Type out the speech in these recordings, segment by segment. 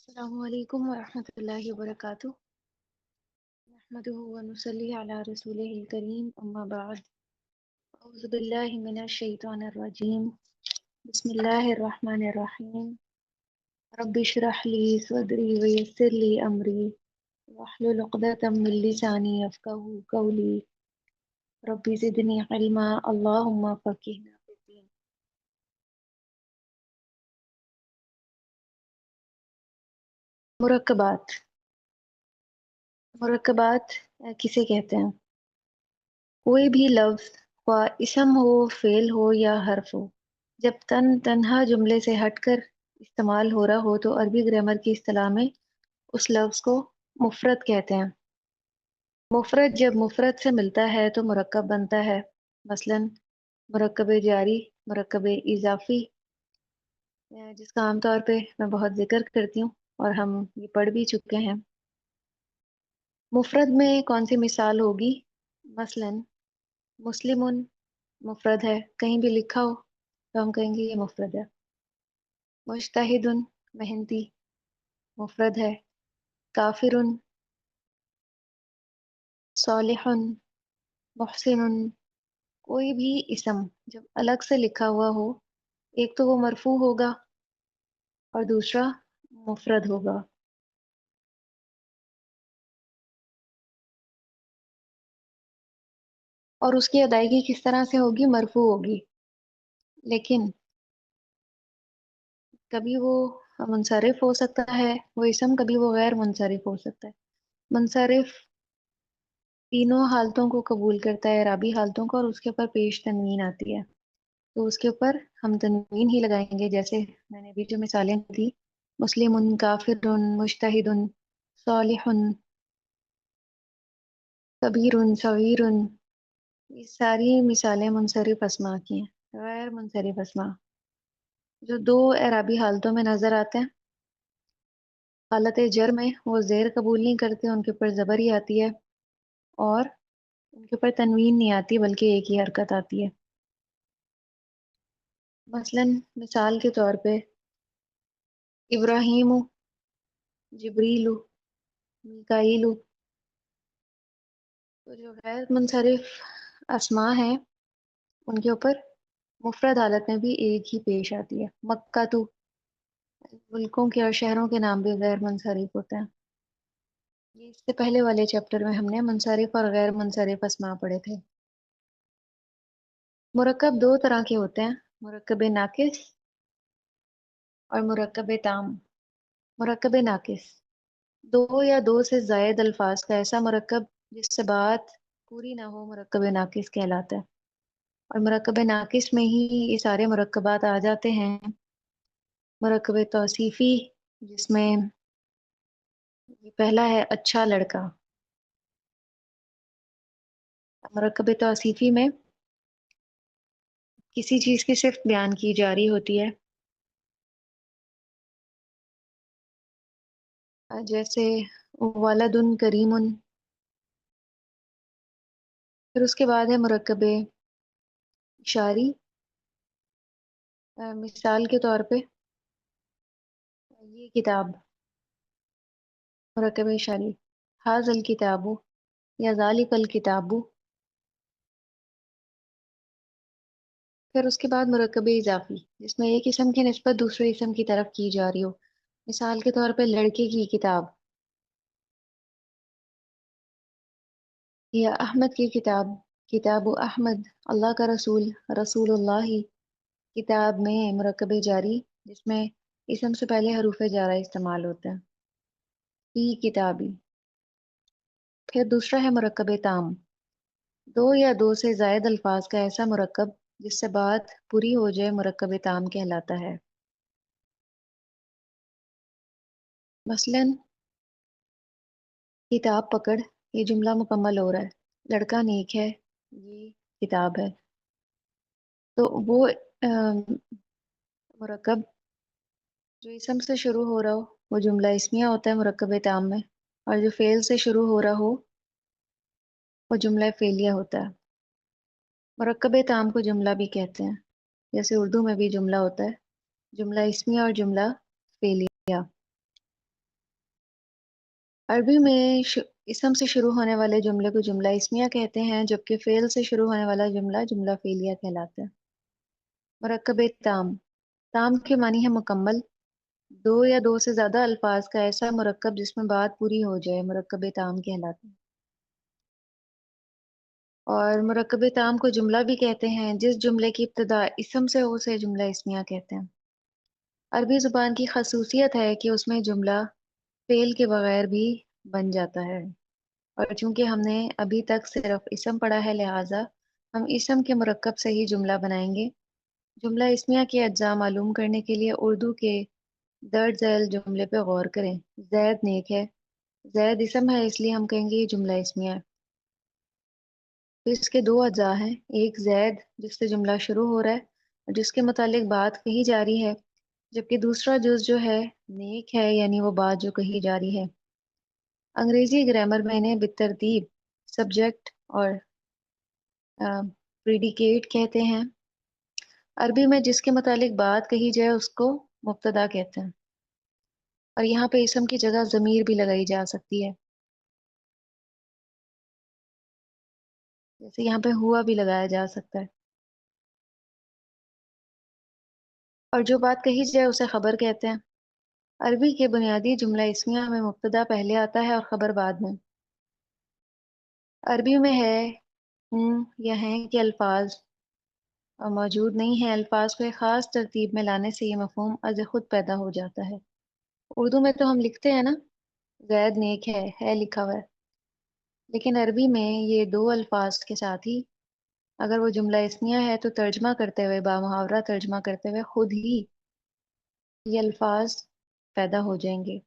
السلام علیکم ورحمۃ اللہ وبرکاتہ نحمده ونصلی علی رسولہ الکریم اما بعد اعوذ باللہ من الشیطان الرجیم بسم اللہ الرحمن الرحیم رب اشرح لی صدری ویسر لی امری واحلل عقدۃ من لسانی یفقهوا قولی رب زدنی علما اللہم فقہنا فی الدین۔ مرکبات کسے کہتے ہیں؟ کوئی بھی لفظ خواہ اسم ہو، فعل ہو یا حرف ہو، جب تنہا جملے سے ہٹ کر استعمال ہو رہا ہو تو عربی گرامر کی اصطلاح میں اس لفظ کو مفرد کہتے ہیں۔ مفرد جب مفرد سے ملتا ہے تو مرکب بنتا ہے، مثلا مرکب جاری، مرکب اضافی، جس کا عام طور پہ میں بہت ذکر کرتی ہوں اور ہم یہ پڑھ بھی چکے ہیں۔ مفرد میں کون سی مثال ہوگی؟ مثلا مسلمن مفرد ہے، کہیں بھی لکھا ہو تو ہم کہیں گے یہ مفرد ہے۔ مجتہدن محنتی مفرد ہے۔ کافرن، صالحن، محسن، کوئی بھی اسم جب الگ سے لکھا ہوا ہو، ایک تو وہ مرفوع ہوگا اور دوسرا مفرد ہوگا۔ اور اس کی ادائیگی کس طرح سے ہوگی؟ مرفوع ہوگی، لیکن کبھی وہ منصرف ہو سکتا ہے وہ اسم، کبھی وہ غیر منصرف ہو سکتا ہے۔ منصرف تینوں حالتوں کو قبول کرتا ہے، اعرابی حالتوں کو، اور اس کے اوپر پیش تنوین آتی ہے تو اس کے اوپر ہم تنوین ہی لگائیں گے، جیسے میں نے ابھی جو مثالیں دی، مسلم، کافر، مجتہد، صالح، کبیر، صغیر، یہ ساری مثالیں منصرف اسماء کی ہیں۔ غیر منصرف اسماء جو دو اعرابی حالتوں میں نظر آتے ہیں، حالت جر میں وہ زیر قبول نہیں کرتے، ان کے اوپر زبر ہی آتی ہے، اور ان کے اوپر تنوین نہیں آتی بلکہ ایک ہی حرکت آتی ہے۔ مثلا مثال کے طور پہ ابراہیم، جبریل، میکائیل، تو جو غیر منصرف اسماء ہیں ان کے اوپر مفرد حالت میں بھی ایک ہی پیش آتی ہے۔ مکہ تو، ملکوں کے اور شہروں کے نام بھی غیر منصرف ہوتے ہیں۔ یہ اس سے پہلے والے چیپٹر میں ہم نے منصرف اور غیر منصرف اسماء پڑھے تھے۔ مرکب دو طرح کے ہوتے ہیں، مرکب ناقص اور مرکب تام۔ مرکب ناقص دو یا دو سے زائد الفاظ کا ایسا مرکب جس سے بات پوری نہ ہو مرکب ناقص کہلاتا ہے، اور مرکب ناقص میں ہی یہ سارے مرکبات آ جاتے ہیں۔ مرکب توصیفی جس میں پہلا ہے اچھا لڑکا۔ مرکب توصیفی میں کسی چیز کی صفت بیان کی جا رہی ہوتی ہے، جیسے ولد کریم۔ پھر اس کے بعد ہے مرکب اشاری، مثال کے طور پہ یہ کتاب، مرکب اشاری، حاذ الکتاب یا ذالک الکتاب۔ پھر اس کے بعد مرکب اضافی جس میں ایک اسم کی نسبت دوسرے اسم کی طرف کی جا رہی ہو، مثال کے طور پہ لڑکے کی کتاب یا احمد کی کتاب، کتاب احمد، اللہ کا رسول، رسول اللہ۔ کتاب میں مرکب جاری جس میں اسم سے پہلے حروف جارہ استعمال ہوتے ہیں، فی کتابی۔ پھر دوسرا ہے مرکب تام، دو یا دو سے زائد الفاظ کا ایسا مرکب جس سے بات پوری ہو جائے مرکب تام کہلاتا ہے۔ مثلا کتاب پکڑ، یہ جملہ مکمل ہو رہا ہے، لڑکا نیک ہے، یہ کتاب ہے۔ تو وہ مرکب جو اسم سے شروع ہو رہا ہو وہ جملہ اسمیہ ہوتا ہے مرکب تام میں، اور جو فعل سے شروع ہو رہا ہو وہ جملہ فعلیہ ہوتا ہے۔ مرکب تام کو جملہ بھی کہتے ہیں، جیسے اردو میں بھی جملہ ہوتا ہے، جملہ اسمیہ اور جملہ فعلیہ۔ عربی میں اسم سے شروع ہونے والے جملے کو جملہ اسمیہ کہتے ہیں، جبکہ فعل سے شروع ہونے والا جملہ جملہ فعلیہ کہلاتا ہے۔ مرکب تام، تام کے معنی ہے مکمل، دو یا دو سے زیادہ الفاظ کا ایسا مرکب جس میں بات پوری ہو جائے مرکب تام کہلاتا ہے۔ اور مرکب تام کو جملہ بھی کہتے ہیں، جس جملے کی ابتدا اسم سے ہو اسے جملہ اسمیہ کہتے ہیں۔ عربی زبان کی خصوصیت ہے کہ اس میں جملہ فعل کے بغیر بھی بن جاتا ہے، اور چونکہ ہم نے ابھی تک صرف اسم پڑھا ہے لہٰذا ہم اسم کے مرکب سے ہی جملہ بنائیں گے۔ جملہ اسمیہ کے اجزاء معلوم کرنے کے لیے اردو کے درج ذیل جملے پہ غور کریں۔ زید نیک ہے، زید اسم ہے اس لیے ہم کہیں گے یہ جملہ اسمیہ ہے۔ تو اس کے دو اجزاء ہیں، ایک زید جس سے جملہ شروع ہو رہا ہے اور جس کے متعلق بات کہی جا رہی ہے، جبکہ دوسرا جز جو ہے نیک ہے، یعنی وہ بات جو کہی جا رہی ہے۔ انگریزی گرامر میں انہیں بالترتیب سبجیکٹ اور پریڈیکیٹ کہتے ہیں۔ عربی میں جس کے متعلق بات کہی جائے اس کو مبتدا کہتے ہیں، اور یہاں پہ اسم کی جگہ ضمیر بھی لگائی جا سکتی ہے، جیسے یہاں پہ ہوا بھی لگایا جا سکتا ہے۔ اور جو بات کہی جائے اسے خبر کہتے ہیں۔ عربی کے بنیادی جملہ اسمیہ میں مبتدا پہلے آتا ہے اور خبر بعد میں۔ عربی میں ہے ہوں یا ہیں کے الفاظ موجود نہیں ہیں، الفاظ کو ایک خاص ترتیب میں لانے سے یہ مفہوم از خود پیدا ہو جاتا ہے۔ اردو میں تو ہم لکھتے ہیں نا زید نیک ہے لکھا ہوا ہے، لیکن عربی میں یہ دو الفاظ کے ساتھ ہی اگر وہ جملہ اسمیہ ہے تو ترجمہ کرتے ہوئے بامحاورہ ترجمہ کرتے ہوئے خود ہی یہ الفاظ پیدا ہو جائیں گے۔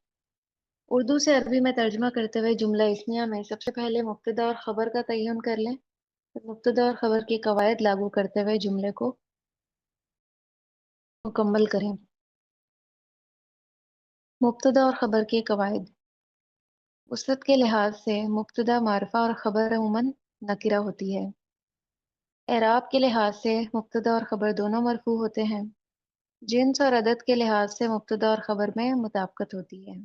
اردو سے عربی میں ترجمہ کرتے ہوئے جملہ اسمیہ میں سب سے پہلے مبتدا اور خبر کا تعین کر لیں، پھر مبتدا اور خبر کے قواعد لاگو کرتے ہوئے جملے کو مکمل کریں۔ مبتدا اور خبر کے قواعد۔ وسعت کے لحاظ سے مبتدا معرفہ اور خبر عموماً نکرہ ہوتی ہے۔ اعراب کے لحاظ سے مبتدا اور خبر دونوں مرفوع ہوتے ہیں۔ جنس اور عدد کے لحاظ سے مبتدا اور خبر میں مطابقت ہوتی ہے۔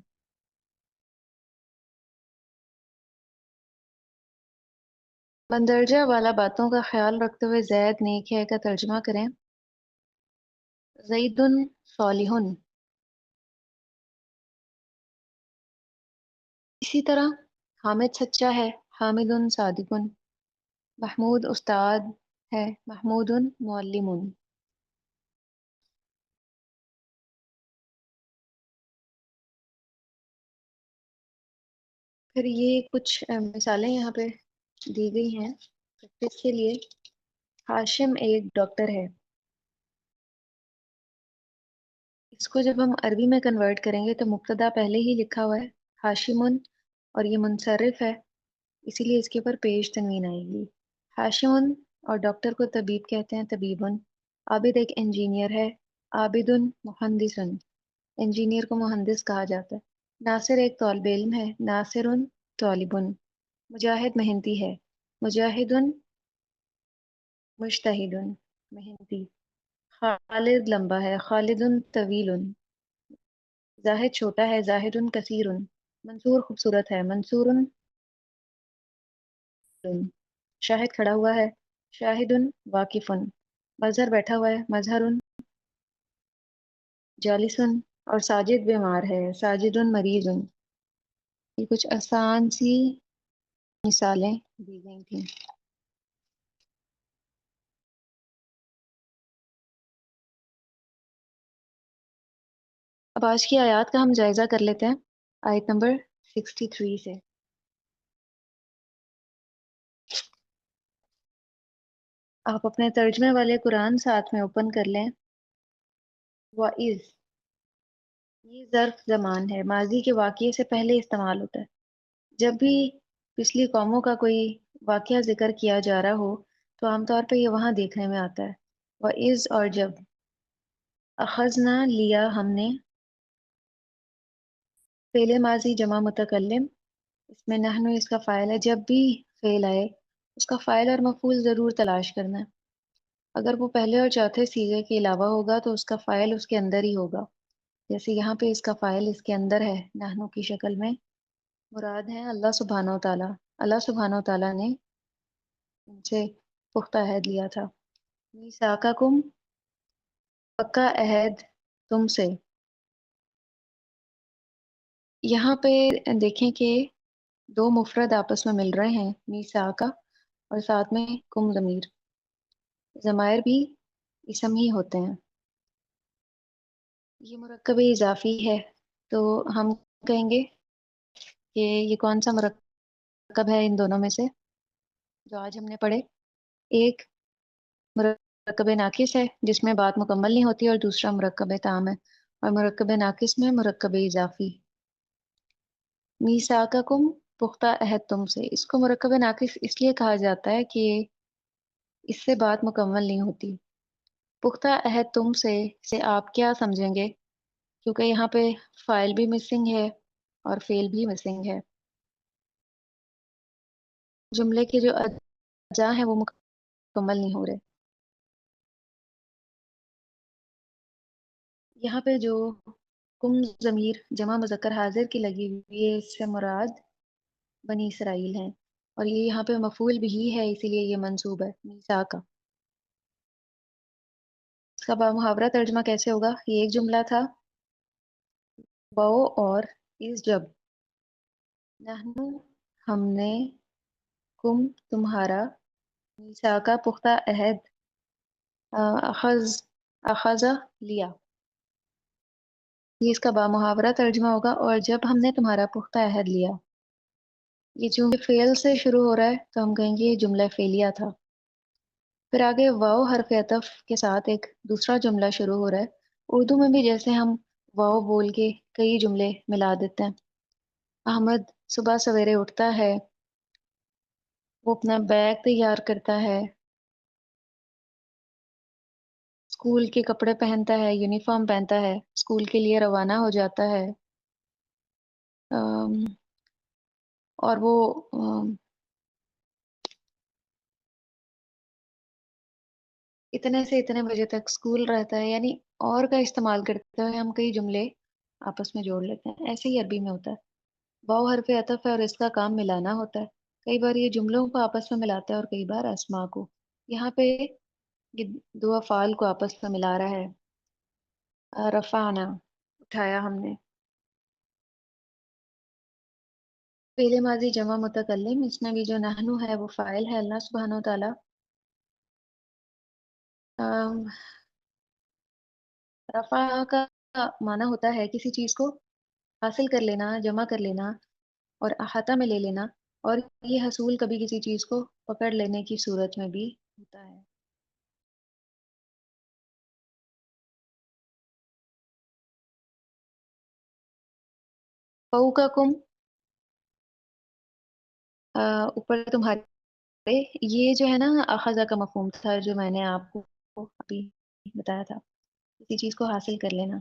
مندرجہ والا باتوں کا خیال رکھتے ہوئے زید نیک ہے کا ترجمہ کریں۔ زید صالح۔ اسی طرح حامد سچا ہے، حامد صادق۔ محمود استاد ہے، محمود معلم۔ پھر یہ کچھ مثالیں یہاں پہ دی گئی ہیں پریکٹس کے لیے۔ ہاشم ایک ڈاکٹر ہے، اس کو جب ہم عربی میں کنورٹ کریں گے تو مبتدا پہلے ہی لکھا ہوا ہے ہاشمن، اور یہ منصرف ہے اسی لیے اس کے اوپر پیش تنوین آئے گی۔ ہاشمن اور ڈاکٹر کو طبیب کہتے ہیں، طبیبن۔ عابد ایک انجینئر ہے، عابد مہندسن، انجینئر کو مہندس کہا جاتا ہے۔ ناصر ایک طالب علم ہے، ناصر طالبن۔ مجاہد محنتی ہے، مجاہد مجتہد، محنتی۔ خالد لمبا ہے، خالد طویل۔ زاہد چھوٹا ہے، زاہد کثیر۔ منصور خوبصورت ہے، منصور۔ شاہد کھڑا ہوا ہے، شاہد واقف۔ مظہر بیٹھا ہوا ہے، مظہر جالس۔ اور ساجد بیمار ہے، ساجد مریض۔ یہ کچھ آسان سی مثالیں دی گئی تھیں۔ اب آج کی آیات کا ہم جائزہ کر لیتے ہیں، آیت نمبر 63 سے۔ آپ اپنے ترجمے والے قرآن ساتھ میں اوپن کر لیں۔ وَإِذ، یہ ظرف زمان ہے، ماضی کے واقعے سے پہلے استعمال ہوتا ہے۔ جب بھی پچھلی قوموں کا کوئی واقعہ ذکر کیا جا رہا ہو تو عام طور پہ یہ وہاں دیکھنے میں آتا ہے۔ وَإِذ، اور جب، اخذنا لیا ہم نے، فعل ماضی جمع متکلم، اس میں نحن اس کا فاعل ہے۔ جب بھی فعل آئے اس کا فاعل اور مفعول ضرور تلاش کرنا ہے۔ اگر وہ پہلے اور چوتھے صیغے کے علاوہ ہوگا تو اس کا فاعل اس کے اندر ہی ہوگا، جیسے یہاں پہ اس کا فاعل اس کے اندر ہے نحن کی شکل میں، مراد ہے اللہ سبحانہ و تعالیٰ۔ اللہ سبحانہ و تعالیٰ نے ان سے پختہ عہد لیا تھا۔ میثاقکم، پکا عہد تم سے۔ یہاں پہ دیکھیں کہ دو مفرد آپس میں مل رہے ہیں، میثاقہ اور ساتھ میں کم ضمیر۔ ضمائر بھی اسم ہی ہوتے ہیں۔ یہ مرکب اضافی ہے، تو ہم کہیں گے کہ یہ کون سا مرکب ہے ان دونوں میں سے جو آج ہم نے پڑھے؟ ایک مرکب ناقص ہے جس میں بات مکمل نہیں ہوتی، اور دوسرا مرکب تام ہے، اور مرکب ناقص میں مرکب اضافی۔ میثاقکم، پختہ عہد تم سے، اس کو مرکب ناقص اس لیے کہا جاتا ہے کہ اس سے بات مکمل نہیں ہوتی۔ پختہ عہد تم سے آپ کیا سمجھیں گے؟ کیونکہ یہاں پہ فائل بھی مسنگ ہے اور فعل بھی مسنگ ہے، جملے کے جو اجزاء ہیں وہ مکمل نہیں ہو رہے۔ یہاں پہ جو کم ضمیر جمع مذکر حاضر کی لگی ہوئی ہے، اس سے مراد بنی اسرائیل ہیں، اور یہ یہاں پہ مفعول بھی ہے، اسی لیے یہ منصوب ہے میثاق۔ اس کا محاورہ ترجمہ کیسے ہوگا؟ یہ ایک جملہ تھا، وہ اور اس جب، نحنو ہم نے، کم تمہارا، میثاق پختہ عہد، اخذ اخذہ لیا، یہ اس کا محاورہ ترجمہ ہوگا، اور جب ہم نے تمہارا پختہ عہد لیا۔ یہ چونکہ فعل سے شروع ہو رہا ہے تو ہم کہیں گے یہ جملہ فعلیہ تھا۔ پھر آگے واو حرف عطف کے ساتھ ایک دوسرا جملہ شروع ہو رہا ہے۔ اردو میں بھی جیسے ہم واو بول کے کئی جملے ملا دیتے ہیں۔ احمد صبح سویرے اٹھتا ہے، وہ اپنا بیگ تیار کرتا ہے، اسکول کے کپڑے پہنتا ہے، یونیفارم پہنتا ہے، اسکول کے لیے روانہ ہو جاتا ہے، ام، اور وہ اتنے سے اتنے بجے تک اسکول رہتا ہے، یعنی اور کا استعمال کرتے ہوئے ہم کئی جملے آپس میں جوڑ لیتے ہیں۔ ایسے ہی عربی میں ہوتا ہے، واو حرف عطف ہے اور اس کا کام ملانا ہوتا ہے۔ کئی بار یہ جملوں کو آپس میں ملاتا ہے اور کئی بار اسما کو۔ یہاں پہ یہ دو افعال کو آپس میں ملا رہا ہے۔ رفعنا، اٹھایا ہم نے۔ فعل ماضی جمع متکلم، اس میں بھی جو نحنو ہے وہ فاعل ہے، اللہ سبحانہ و تعالیٰ۔ رفع کا معنی ہوتا ہے کسی چیز کو حاصل کر لینا، جمع کر لینا اور احاطہ میں لے لینا، اور یہ حصول کبھی کسی چیز کو پکڑ لینے کی صورت میں بھی ہوتا ہے۔ فوقکم، اوپر تمہارے، یہ جو ہے نا اخذہ کا مفہوم تھا جو میں نے آپ کو ابھی بتایا تھا، کسی چیز کو حاصل کر لینا۔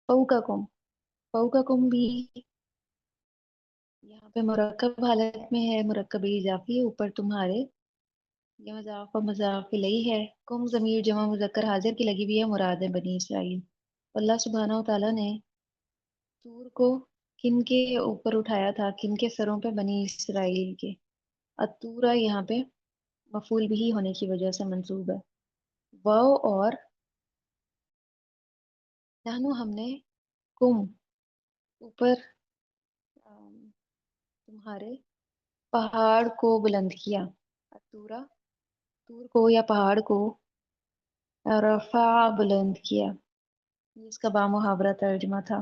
فوقکم، فوقکم بھی یہاں پہ مرکب حالت میں ہے، مرکب اضافی ہے، اوپر تمہارے، یہ مضاف و مضاف الیہ ہے۔ کم ضمیر جمع مذکر حاضر کی لگی ہوئی ہے، مراد ہے بنی اسرائیل۔ اللہ سبحانہ و تعالیٰ نے طور کو کن کے اوپر اٹھایا تھا، کن کے سروں پہ؟ بنی اسرائیل کے۔ اتورا یہاں پہ مفعول بھی ہونے کی وجہ سے منصوب ہے۔ واو اور نحنو ہم نے، کم اوپر، تمہارے، پہاڑ کو بلند کیا۔ اتورا، طور کو یا پہاڑ کو، رفع بلند کیا، یہ اس کا محاورہ ترجمہ تھا۔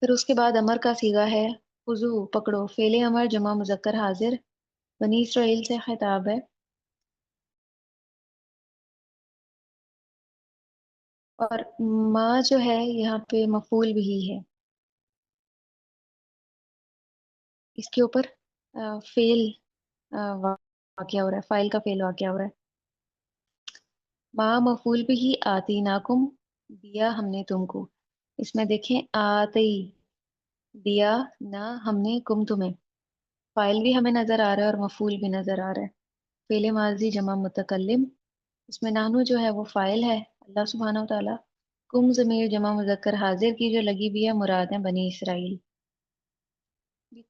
پھر اس کے بعد امر کا صیغہ ہے، خذو پکڑو، فعل امر جمع مذکر حاضر، بنی اسرائیل سے خطاب ہے، اور ما جو ہے یہاں پہ مفعول بھی ہے، اس کے اوپر فعل واقع ہو رہا ہے، فائل کا فعل واقع ہو رہا ہے۔ ما مفعول بھی آتی ناکم، دیا ہم نے تم کو۔ اس میں دیکھیں آتی، دیا نہ ہم نے کم تمہیں، فائل بھی ہمیں نظر آ رہا ہے اور مفعول بھی نظر آ رہا ہے۔ فعل ماضی جمع متکلم، اس میں نحنو جو ہے وہ فاعل ہے، اللہ سبحانہ و تعالیٰ۔ کم ضمیر جمع مذکر حاضر کی جو لگی ہوئی ہے مراد ہے بنی اسرائیل۔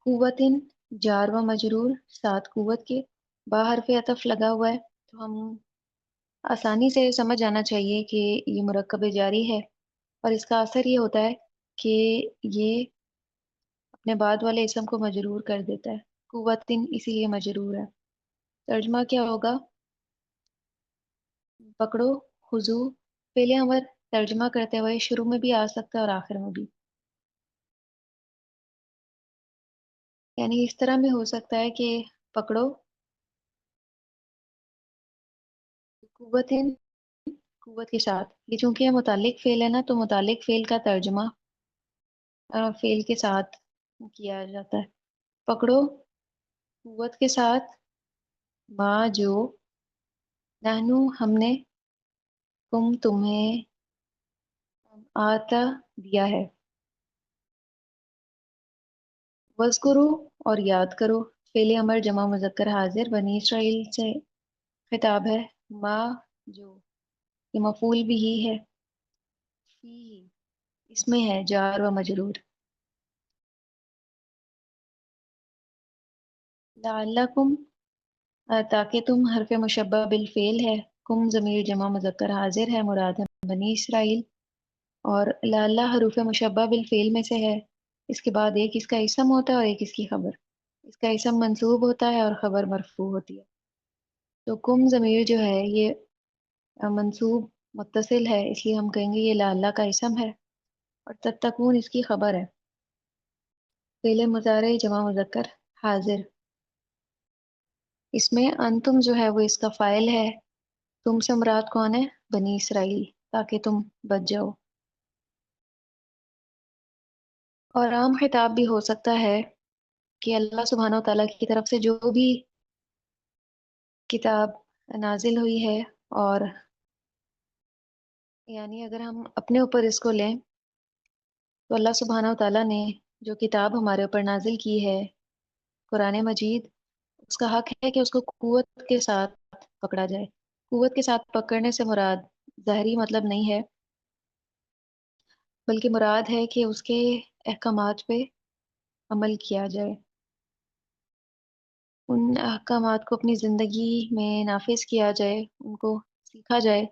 قوتن جار و مجرور ساتھ قوت کے، با حرف عطف لگا ہوا ہے، تو ہم آسانی سے سمجھ جانا چاہیے کہ یہ مرکب جاری ہے، اور اس کا اثر یہ ہوتا ہے کہ یہ اپنے بعد والے اسم کو مجرور کر دیتا ہے، قوتن اسی لیے مجرور ہے۔ ترجمہ کیا ہوگا؟ پکڑو، خضو، فعل امر ترجمہ کرتے ہوئے شروع میں بھی آ سکتا ہے اور آخر میں بھی، یعنی اس طرح میں ہو سکتا ہے کہ پکڑو، قوت، قوت کے ساتھ، یہ چونکہ یہ متعلق فعل ہے نا، تو متعلق فعل کا ترجمہ فعل کے ساتھ کیا جاتا ہے۔ پکڑو، قوت کے ساتھ، ما جو، نحنو ہم نے، تم تمہیں، آتا دیا ہے۔ وذکرو اور یاد کرو، فعل امر جمع مذکر حاضر بنی اسرائیل سے خطاب ہے، ما جو یہ مفعول بھی ہی ہے، فی اس میں ہے جار و مجرور۔ لعلکم تاکہ تم حرف مشبہ بالفعل ہے، کم ضمیر جمع مذکر حاضر ہے مراد ہے بنی اسرائیل، اور لعلہ حروف مشبہ بالفعل میں سے ہے، اس کے بعد ایک اس کا اسم ہوتا ہے اور ایک اس کی خبر، اس کا اسم منصوب ہوتا ہے اور خبر مرفوع ہوتی ہے۔ تو کم ضمیر جو ہے یہ منصوب متصل ہے، اس لیے ہم کہیں گے یہ لعلہ کا اسم ہے، اور تتقون اس کی خبر ہے۔ فعل مضارع جمع مذکر حاضر، اس میں انتم جو ہے وہ اس کا فاعل ہے، تم سے مراد کون ہے؟ بنی اسرائیل، تاکہ تم بچ جاؤ۔ اور عام خطاب بھی ہو سکتا ہے کہ اللہ سبحانہ و تعالیٰ کی طرف سے جو بھی کتاب نازل ہوئی ہے، اور یعنی اگر ہم اپنے اوپر اس کو لیں تو اللہ سبحانہ و تعالیٰ نے جو کتاب ہمارے اوپر نازل کی ہے قرآن مجید، اس کا حق ہے کہ اس کو قوت کے ساتھ پکڑا جائے۔ قوت کے ساتھ پکڑنے سے مراد ظاہری مطلب نہیں ہے، بلکہ مراد ہے کہ اس کے احکامات پہ عمل کیا جائے، ان احکامات کو اپنی زندگی میں نافذ کیا جائے، ان کو سیکھا جائے،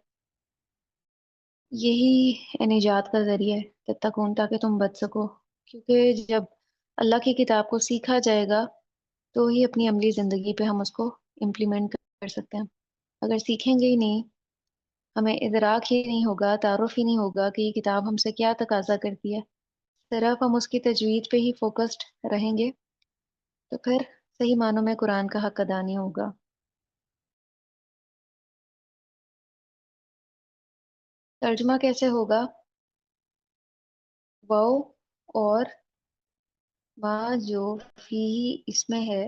یہی نجات کا ذریعہ ہے، تتقون تاکہ تم بچ سکو، کیونکہ جب اللہ کی کتاب کو سیکھا جائے گا تو ہی اپنی عملی زندگی پہ ہم اس کو امپلیمنٹ کر سکتے ہیں۔ اگر سیکھیں گے ہی نہیں، ہمیں ادراک ہی نہیں ہوگا، تعارف ہی نہیں ہوگا کہ یہ کتاب ہم سے کیا تقاضا کرتی ہے، صرف ہم اس کی تجوید پہ ہی فوکسڈ رہیں گے، تو پھر صحیح معنوں میں قرآن کا حق ادا نہیں ہوگا۔ ترجمہ کیسے ہوگا؟ واو اور ما جو فی اس میں ہے،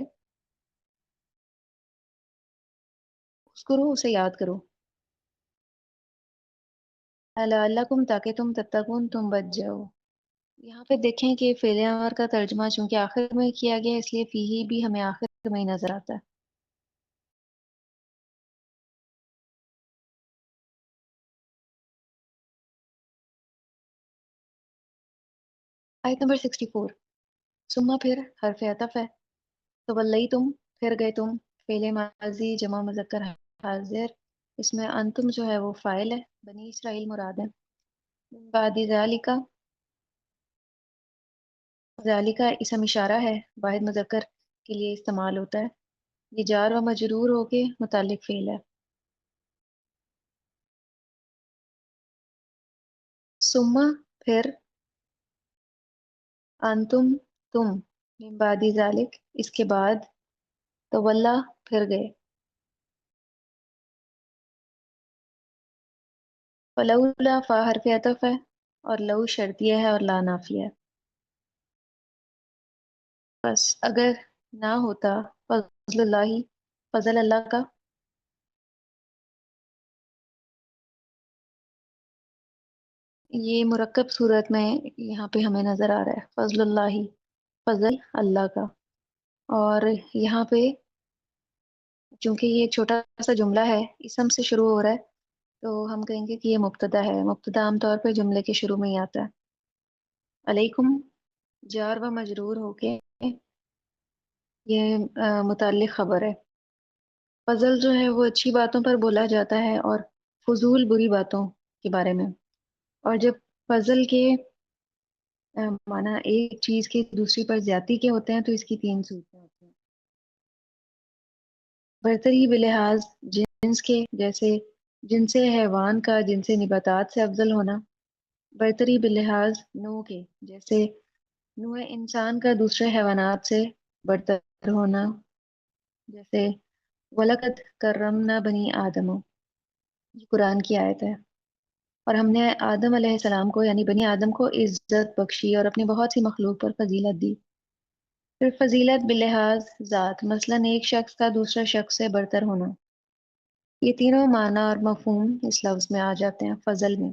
اس کرو، اسے یاد کرو، لعلکم تاکہ تم تتقون تم بچ جاؤ۔ یہاں پہ دیکھیں کہ فعل امر کا ترجمہ چونکہ آخر میں کیا گیا ہے، اس لیے فی ہی بھی ہمیں آخر میں ہی نظر آتا ہے۔ آیت نمبر 64، ثم پھر حرف عطف ہے، تولیتم پھر گئے تم، فعل ماضی جمع مذکر حاضر، اس میں انتم جو ہے وہ فاعل ہے، بنی اسرائیل مراد ہے۔ من بعد ذالک، ذالک اسم اشارہ ہے، واحد مذکر کے لیے استعمال ہوتا ہے، یہ جار و مجرور ہو کے متعلق فعل ہے۔ ثم پھر، انتم تم، من بعد ذالک اس کے بعد، تولا پھر گئے، فلولا فا حرف عطف ہے، اور لو شرطیہ ہے اور لا نافیہ ہے۔ بس اگر نہ ہوتا فضل اللہ، فضل اللہ کا، یہ مرکب صورت میں یہاں پہ ہمیں نظر آ رہا ہے، فضل اللہ، فضل اللہ کا، اور یہاں پہ چونکہ یہ ایک چھوٹا سا جملہ ہے، اسم سے شروع ہو رہا ہے، تو ہم کہیں گے کہ یہ مبتدا ہے۔ مبتدا عام طور پہ جملے کے شروع میں ہی آتا ہے۔ علیکم جار و مجرور ہو کے یہ متعلق خبر ہے۔ فضل جو ہے وہ اچھی باتوں پر بولا جاتا ہے اور فضول بری باتوں کے بارے میں۔ اور جب فضل کے معنی ایک چیز کے دوسری پر زیادتی کے ہوتے ہیں تو اس کی تین صورتیں ہوتی ہیں۔ برتری بلحاظ جنس کے، جیسے جنس حیوان کا جنس نباتات سے افضل ہونا۔ برتری بلحاظ نوع کے، جیسے نوع انسان کا دوسرے حیوانات سے برتر ہونا، جیسے وَلَقَدْ كَرَّمْنَا بَنِي آدَمَ، یہ قرآن کی آیت ہے۔ اور ہم نے آدم علیہ السلام کو یعنی بنی آدم کو عزت بخشی اور اپنی بہت سی مخلوق پر فضیلت دی۔ پھر فضیلت بلحاظ ذات، مثلا ایک شخص کا دوسرے شخص سے برتر ہونا۔ یہ تینوں معنی اور مفہوم اس لفظ میں آ جاتے ہیں فضل میں۔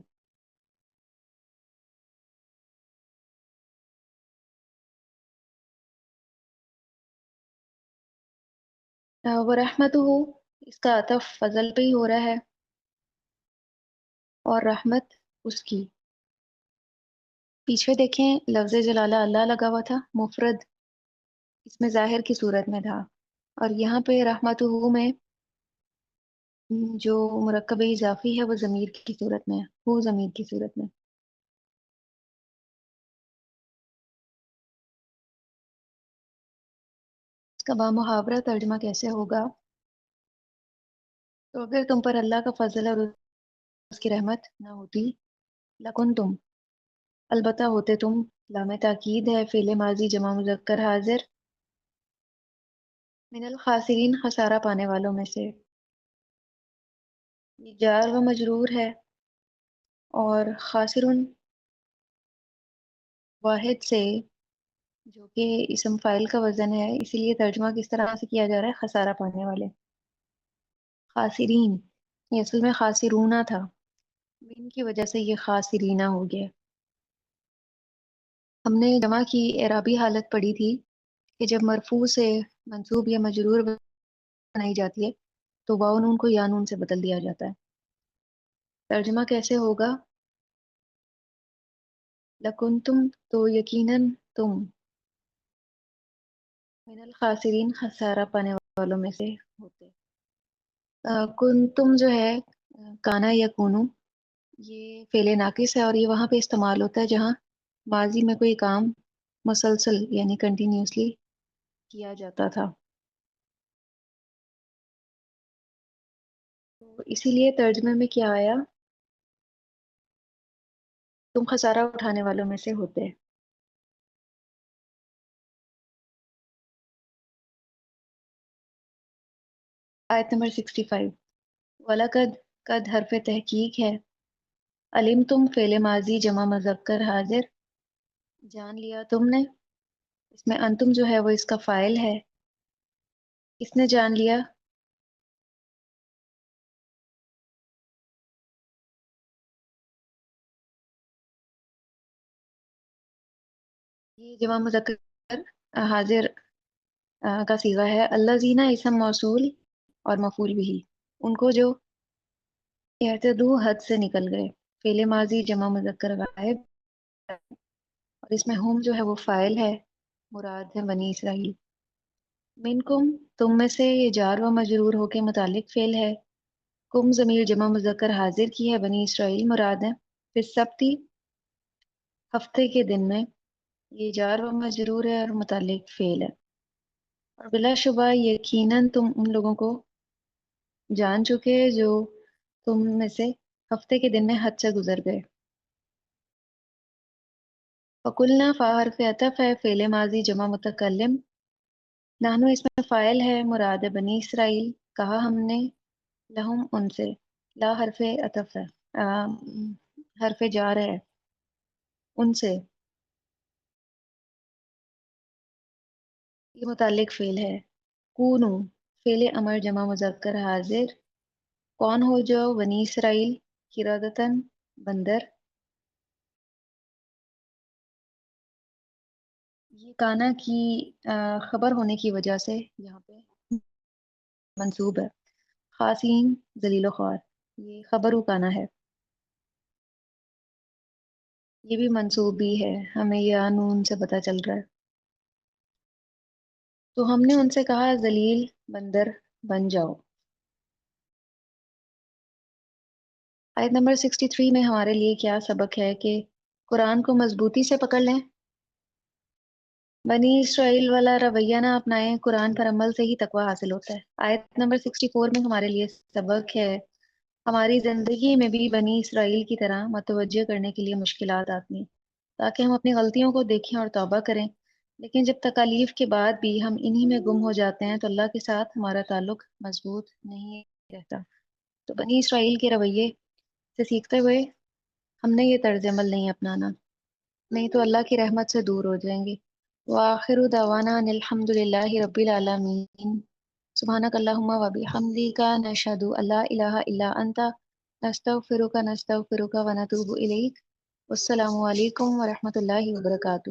ورحمتہ، اس کا عطف فضل پہ ہی ہو رہا ہے، اور رحمت اس کی۔ پیچھے دیکھیں لفظ جلالہ اللہ لگا ہوا تھا، مفرد اس میں ظاہر کی صورت میں تھا، اور یہاں پہ رحمتہ میں جو مرکب اضافی ہے وہ ضمیر کی صورت میں ہے، وہ ضمیر کی صورت میں۔ اس کا بامحاورہ ترجمہ کیسے ہوگا؟ تو اگر تم پر اللہ کا فضل اور اس کی رحمت نہ ہوتی، لکن تم، البتہ ہوتے تم، لام تاکید ہے، فعل ماضی جمع مذکر حاضر، من الخاسرین خسارہ پانے والوں میں سے۔ یہ جار و مجرور ہے، اور خاسرون واحد سے، جو کہ اسم فاعل کا وزن ہے، اسی لیے ترجمہ کس طرح سے کیا جا رہا ہے؟ خسارہ پانے والے، خاسرین۔ یہ اصل میں خاسرونہ تھا، ان کی وجہ سے یہ خاسرینہ ہو گیا۔ ہم نے جمع کی اعرابی حالت پڑھی تھی کہ جب مرفوع سے منصوب یا مجرور بنائی جاتی ہے تو واو نون کو یا نون سے بدل دیا جاتا ہے۔ ترجمہ کیسے ہوگا؟ لکنتم، تو یقیناً تم، من الخاسرین خسارہ پانے والوں میں سے ہوتے۔ کنتم جو ہے کانا یا کونو، یہ فعل ناقص ہے، اور یہ وہاں پہ استعمال ہوتا ہے جہاں ماضی میں کوئی کام مسلسل یعنی کنٹینیوسلی کیا جاتا تھا۔ تو اسی لیے ترجمے میں کیا آیا؟ تم خسارہ اٹھانے والوں میں سے ہوتے۔ آیت نمبر 65، وَلَقَدْ، قد حرف تحقیق ہے، علم تم فعل ماضی جمع مذکر حاضر، جان لیا تم نے، اس میں انتم جو ہے وہ اس کا فاعل ہے۔ کس نے جان لیا؟ یہ جمع مذکر حاضر کا صیغہ ہے۔ اللہ زینہ اسم موصول اور مفعول بھی، ان کو جو اعتدو حد سے نکل گئے، فعل ماضی جمع مذکر غائب، اور اس میں ہم جو ہے وہ فاعل ہے، مراد ہے بنی اسرائیل۔ منکم، تم میں سے، یہ جار و مجرور ہو کے متعلق فعل ہے۔ کم ضمیر جمع مذکر حاضر کی ہے، بنی اسرائیل مراد ہے۔ پھر سبتی، ہفتے کے دن میں، یہ جار و مجرور ہے اور متعلق فعل ہے۔ اور بلا شبہ یقیناً تم ان لوگوں کو جان چکے جو تم میں سے ہفتے کے دن میں حد سے گزر گئے۔ فَقُلْنَا، فا حرف عطف ہے، فعل ماضی جمع متکلم، نحنو اس میں فاعل ہے، مراد ہے بنی اسرائیل، کہا ہم نے، لہم ان سے، لا حرف عطف ہے، حرف جار ہے، ان سے، یہ متعلق فعل ہے۔ کونو، فعل امر جمع مذکر حاضر، کون ہو جاؤ، بنی اسرائیل، قردۃً، بندر۔ یہ کانا کی خبر ہونے کی وجہ سے یہاں پہ منصوب ہے، خاصین ذلیل و خوار، یہ خبر کانا ہے، یہ بھی منصوب بھی ہے، ہمیں یہ نون سے پتہ چل رہا ہے۔ تو ہم نے ان سے کہا ذلیل بندر بن جاؤ۔ آیت نمبر 63 میں ہمارے لیے کیا سبق ہے کہ قرآن کو مضبوطی سے پکڑ لیں، بنی اسرائیل والا رویہ نہ اپنائیں، قرآن پر عمل سے ہی تقوی حاصل ہوتا ہے۔ آیت نمبر 64 میں ہمارے لیے سبق ہے ہماری زندگی میں بھی بنی اسرائیل کی طرح متوجہ کرنے کے لیے مشکلات آتی ہیں تاکہ ہم اپنی غلطیوں کو دیکھیں اور توبہ کریں، لیکن جب تکالیف کے بعد بھی ہم انہی میں گم ہو جاتے ہیں تو اللہ کے ساتھ ہمارا تعلق مضبوط نہیں رہتا۔ تو بنی اسرائیل کے رویے سے سیکھتے ہوئے ہم نے یہ طرز عمل نہیں اپنانا، نہیں تو اللہ کی رحمت سے دور ہو جائیں گے۔ وآخر دعوانا ان الحمد للہ رب العالمین، سبحانک اللہم و بحمدک نشہد ان لا الہ الا انت نستغفرک و نتوب الیک۔ والسلام علیکم ورحمۃ اللہ وبرکاتہ۔